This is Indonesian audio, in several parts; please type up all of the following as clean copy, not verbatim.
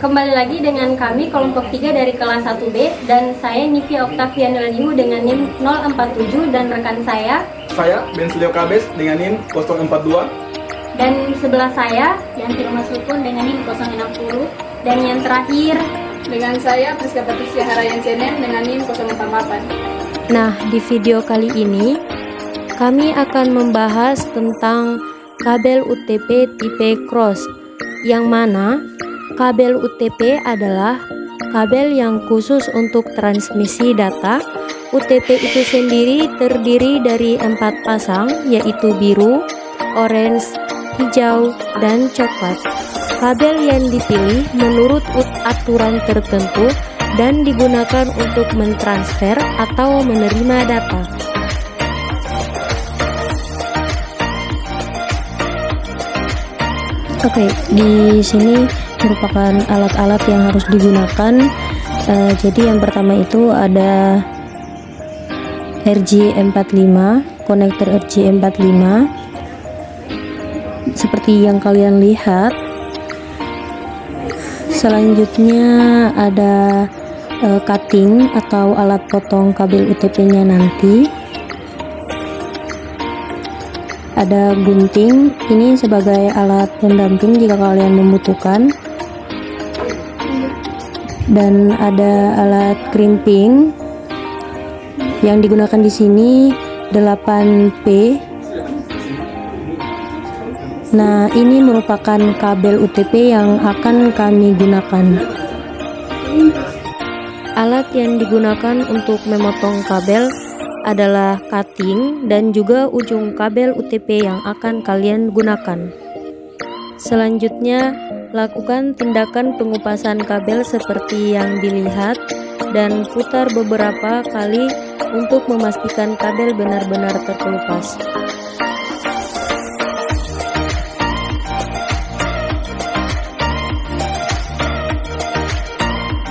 Kembali lagi dengan kami kelompok 3 dari kelas 1B dan saya Nivia Octavian Elihu dengan NIM 047 dan rekan saya Bensleo Kabes dengan NIM 042 dan sebelah saya Yanti Mas Lukun dengan NIM 060 dan yang terakhir dengan saya Priska Patricia Harayan Senen dengan NIM 048. Nah, di video kali ini kami akan membahas tentang kabel UTP tipe cross, yang mana kabel UTP adalah kabel yang khusus untuk transmisi data. UTP itu sendiri terdiri dari 4 pasang, yaitu biru, orange, hijau, dan coklat. Kabel yang dipilih menurut aturan tertentu dan digunakan untuk mentransfer atau menerima data. Oke, di sini merupakan alat-alat yang harus digunakan. Jadi yang pertama itu ada RJ45, konektor RJ45 seperti yang kalian lihat. Selanjutnya ada cutting atau alat potong kabel UTP-nya nanti. Ada gunting, ini sebagai alat pendamping jika kalian membutuhkan. Dan ada alat crimping yang digunakan di sini 8P. Nah, ini merupakan kabel UTP yang akan kami gunakan. Alat yang digunakan untuk memotong kabel adalah cutting dan juga ujung kabel UTP yang akan kalian gunakan. Selanjutnya, lakukan tindakan pengupasan kabel seperti yang dilihat dan putar beberapa kali untuk memastikan kabel benar-benar terkelupas.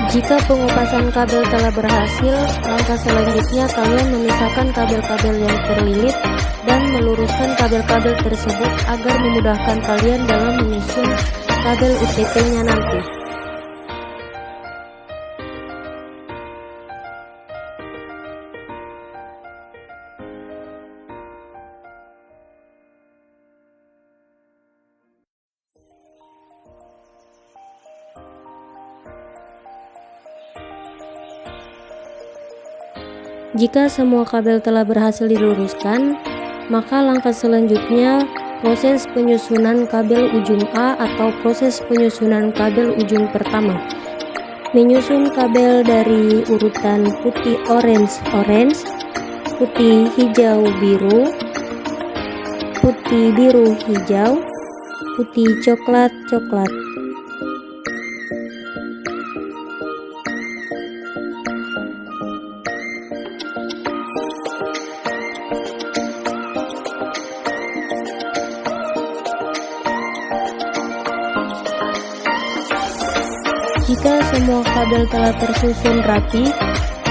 Jika pengupasan kabel telah berhasil, langkah selanjutnya kalian memisahkan kabel-kabel yang terlilit dan meluruskan kabel-kabel tersebut agar memudahkan kalian dalam menyusun kabel UTP-nya nanti. Jika semua kabel telah berhasil diluruskan, maka langkah selanjutnya proses penyusunan kabel ujung A atau proses penyusunan kabel ujung pertama. Menyusun kabel dari urutan putih orange, putih hijau biru, putih biru hijau, putih coklat. Jika semua kabel telah tersusun rapi,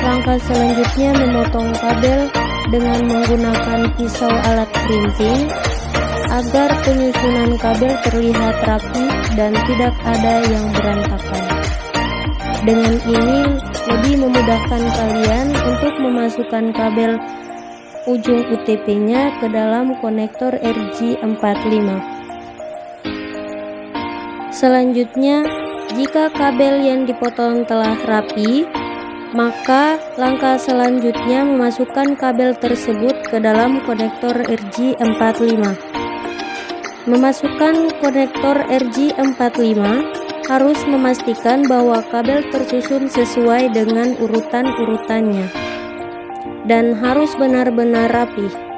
langkah selanjutnya memotong kabel dengan menggunakan pisau alat crimping agar penyusunan kabel terlihat rapi dan tidak ada yang berantakan. Dengan ini lebih memudahkan kalian untuk memasukkan kabel ujung UTP-nya ke dalam konektor RJ45. Selanjutnya, jika kabel yang dipotong telah rapi, maka langkah selanjutnya memasukkan kabel tersebut ke dalam konektor RJ45. Memasukkan konektor RJ45 harus memastikan bahwa kabel tersusun sesuai dengan urutan-urutannya dan harus benar-benar rapi.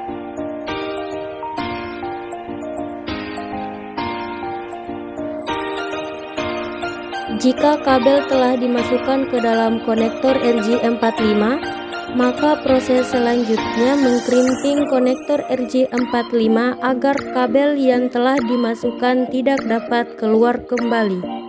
Jika kabel telah dimasukkan ke dalam konektor RJ45, maka proses selanjutnya mengkrimping konektor RJ45 agar kabel yang telah dimasukkan tidak dapat keluar kembali.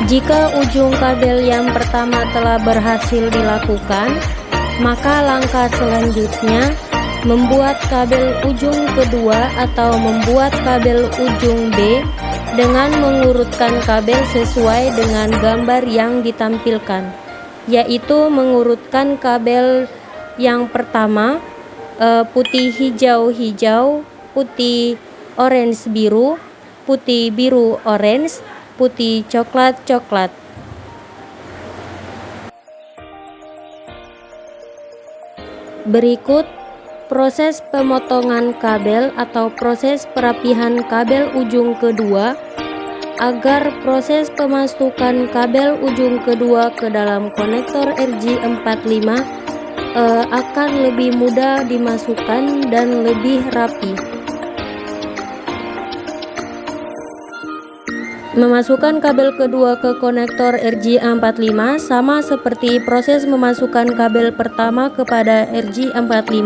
Jika ujung kabel yang pertama telah berhasil dilakukan, maka langkah selanjutnya membuat kabel ujung kedua atau membuat kabel ujung B dengan mengurutkan kabel sesuai dengan gambar yang ditampilkan, yaitu mengurutkan kabel yang pertama putih hijau hijau, putih orange biru, putih biru orange, putih coklat coklat. Berikut proses pemotongan kabel atau proses perapihan kabel ujung kedua agar proses pemasukan kabel ujung kedua ke dalam konektor RJ45 akan lebih mudah dimasukkan dan lebih rapi. Memasukkan kabel kedua ke konektor RJ45 sama seperti proses memasukkan kabel pertama kepada RJ45,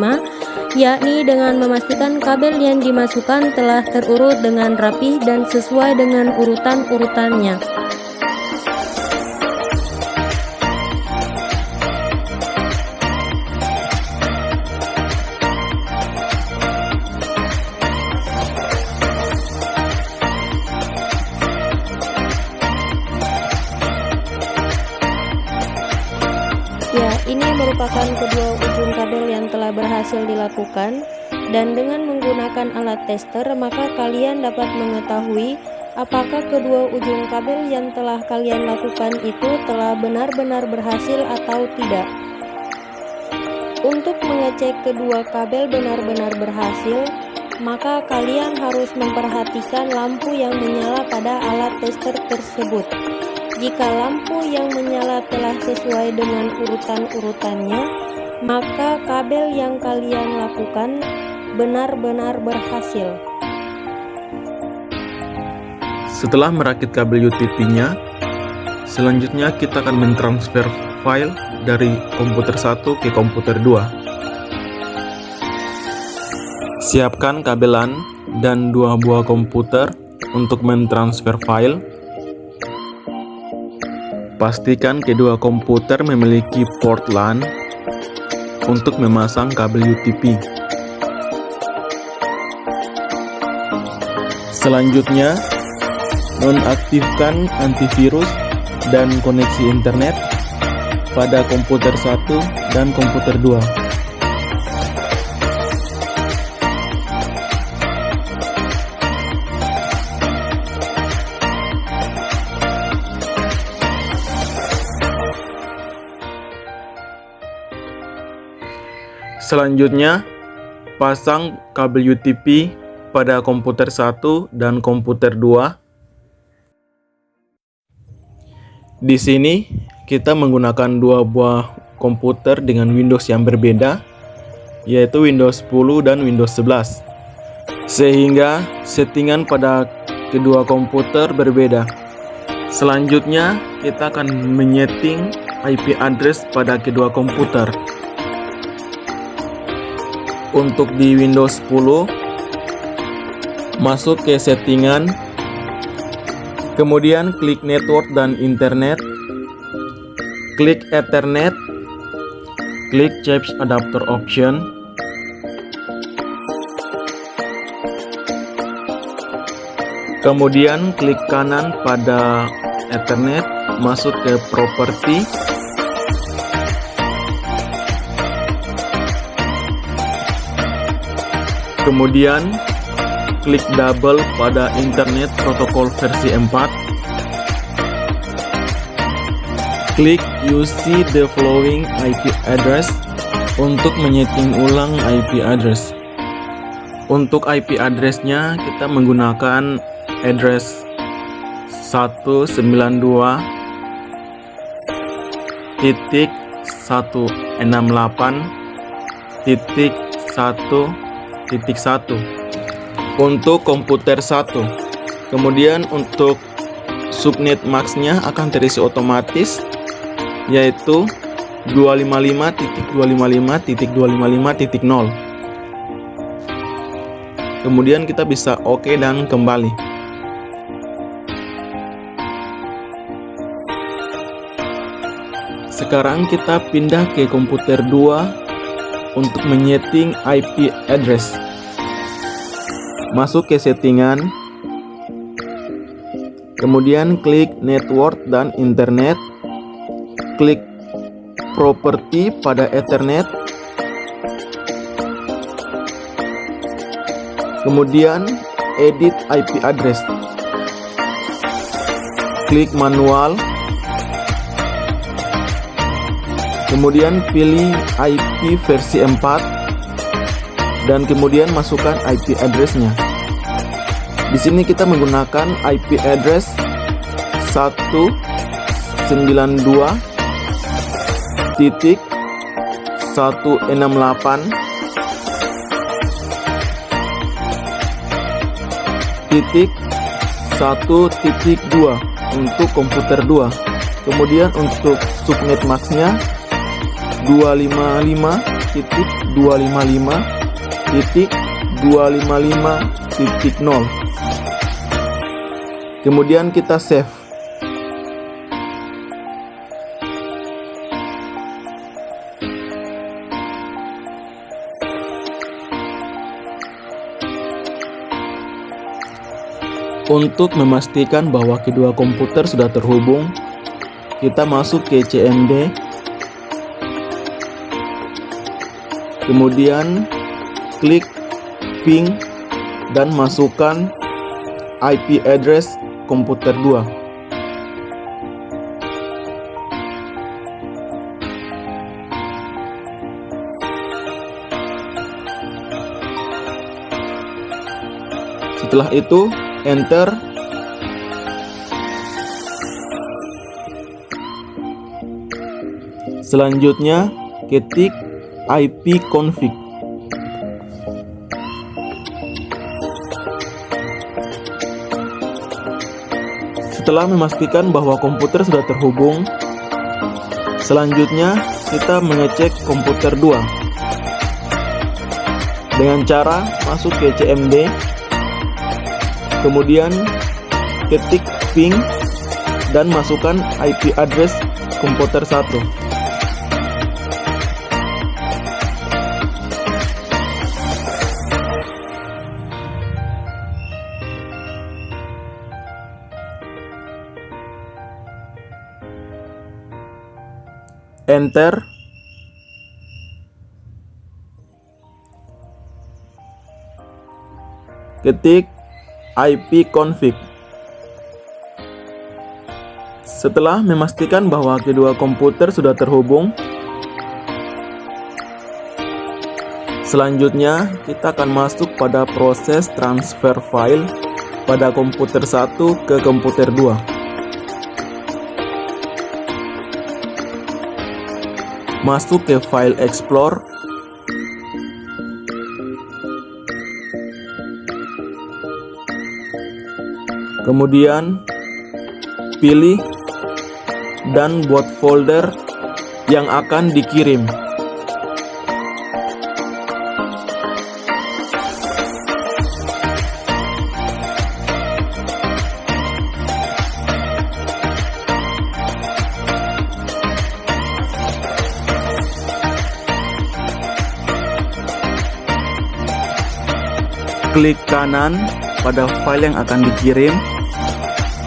yakni dengan memastikan kabel yang dimasukkan telah terurut dengan rapi dan sesuai dengan urutan-urutannya. Ya, ini merupakan kedua ujung kabel yang telah berhasil dilakukan, dan dengan menggunakan alat tester maka kalian dapat mengetahui apakah kedua ujung kabel yang telah kalian lakukan itu telah benar-benar berhasil atau tidak. Untuk mengecek kedua kabel benar-benar berhasil, maka kalian harus memperhatikan lampu yang menyala pada alat tester tersebut. Jika lampu yang menyala telah sesuai dengan urutan-urutannya, maka kabel yang kalian lakukan benar-benar berhasil. Setelah merakit kabel UTP-nya, selanjutnya kita akan mentransfer file dari komputer 1 ke komputer 2. Siapkan kabelan dan 2 buah komputer untuk mentransfer file. Pastikan kedua komputer memiliki port LAN untuk memasang kabel UTP. Selanjutnya, nonaktifkan antivirus dan koneksi internet pada komputer 1 dan komputer 2. Selanjutnya, pasang kabel UTP pada komputer 1 dan komputer 2. Di sini kita menggunakan 2 buah komputer dengan Windows yang berbeda, yaitu Windows 10 dan Windows 11. Sehingga settingan pada kedua komputer berbeda. Selanjutnya, kita akan menyeting IP address pada kedua komputer. Untuk di Windows 10, masuk ke settingan, kemudian klik network dan internet, klik Ethernet, klik change adapter option, kemudian klik kanan pada Ethernet, masuk ke property, kemudian klik double pada internet protokol versi 4. Klik UC the following IP address untuk menyeting ulang IP address. Untuk IP address-nya kita menggunakan address 192.168.1.1 untuk komputer 1. Kemudian untuk subnet max-nya akan terisi otomatis, yaitu 255.255.255.0. Kemudian kita bisa oke dan kembali. Sekarang kita pindah ke komputer 2 untuk menyeting IP address. Masuk ke settingan, kemudian klik network dan internet, klik properti pada Ethernet, kemudian edit IP address, klik manual, kemudian pilih IP versi 4 dan kemudian masukkan IP address-nya. Di sini kita menggunakan IP address 192.168.1.2 untuk komputer 2. Kemudian untuk subnet max-nya 255.255.255.0. Kemudian kita save. Untuk memastikan bahwa kedua komputer sudah terhubung, kita masuk ke CMD, kemudian klik ping dan masukkan IP address komputer 2. Setelah itu enter. Selanjutnya ketik IP config. Setelah memastikan bahwa komputer sudah terhubung, selanjutnya kita mengecek komputer 2 dengan cara masuk ke CMD, kemudian ketik ping dan masukkan IP address komputer 1. Enter. Ketik IP config. Setelah memastikan bahwa kedua komputer sudah terhubung, selanjutnya kita akan masuk pada proses transfer file pada komputer 1 ke komputer 2. Masuk ke file explore, kemudian pilih dan buat folder yang akan dikirim. Klik kanan pada file yang akan dikirim,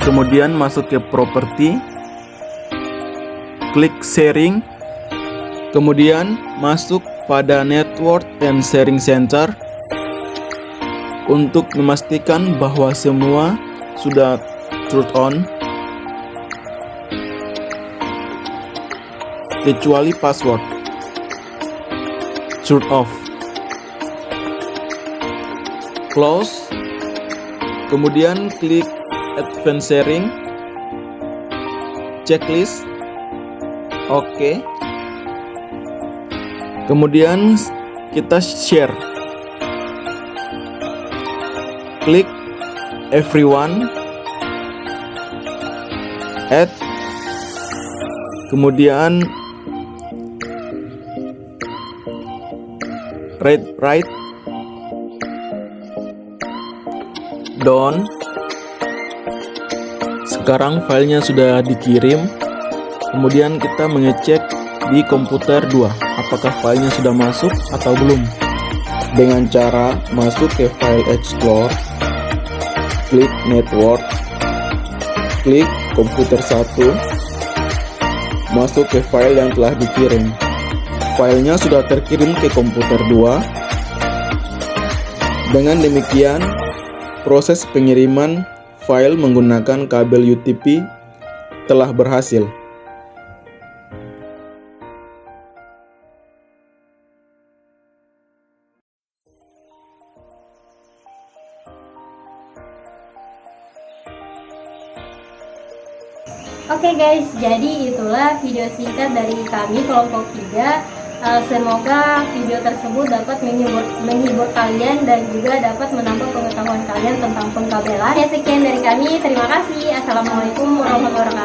kemudian masuk ke properti, klik sharing, kemudian masuk pada network and sharing center untuk memastikan bahwa semua sudah turn on kecuali password. Turn off. Close, kemudian klik Advanced Sharing, checklist, oke. Kemudian kita share, klik Everyone, add, kemudian write, done. Sekarang filenya sudah dikirim. Kemudian kita mengecek di komputer 2 apakah filenya sudah masuk atau belum. Dengan cara masuk ke file Explorer, klik Network, klik komputer 1, masuk ke file yang telah dikirim. Filenya sudah terkirim ke komputer 2. Dengan demikian, proses pengiriman file menggunakan kabel UTP telah berhasil. Oke guys, jadi itulah video singkat dari kami kelompok 3. Semoga video tersebut dapat menghibur kalian dan juga dapat menambah pengetahuan kalian tentang pengkabelan. Ya, sekian dari kami. Terima kasih. Assalamualaikum warahmatullahi wabarakatuh.